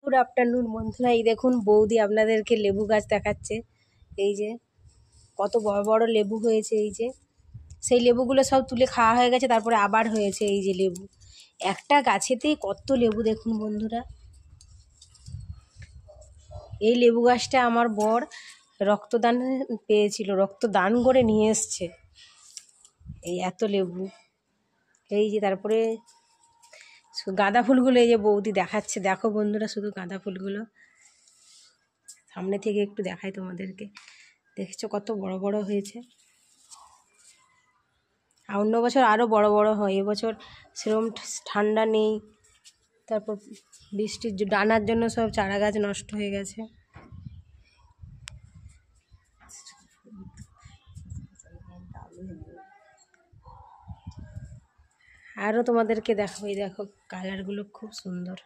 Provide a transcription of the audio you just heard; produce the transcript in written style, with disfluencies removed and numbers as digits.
Good afternoon বন্ধুরা, এই দেখুন বৌদি আপনাদেরকে লেবু গাছ দেখাচ্ছে। এই যে কত বড় বড় লেবু হয়েছে। এই যে সেই লেবুগুলো সব তুলে খাওয়া হয়ে গেছে, তারপরে আবার হয়েছে এই যে লেবু। একটা গাছেতেই কত লেবু দেখুন বন্ধুরা। এই লেবু গাছটা আমার বর রক্তদান পেয়েছিল, রক্তদান করে নিয়ে এসছে। এই এত লেবু। এই যে তারপরে গাঁদা ফুলগুলো এই যে বৌদি দেখাচ্ছে, দেখো বন্ধুরা শুধু গাঁদা ফুলগুলো। সামনে থেকে একটু দেখাই তোমাদেরকে, দেখেছো কত বড় বড় হয়েছে। আর অন্য বছর আরও বড় বড় হয়, এবছর সেরকম ঠান্ডা নেই, তারপর বৃষ্টির ডানার জন্য সব চারা গাছ নষ্ট হয়ে গেছে। আরও তোমাদেরকে দেখাবো, এই দেখো কালারগুলো খুব সুন্দর।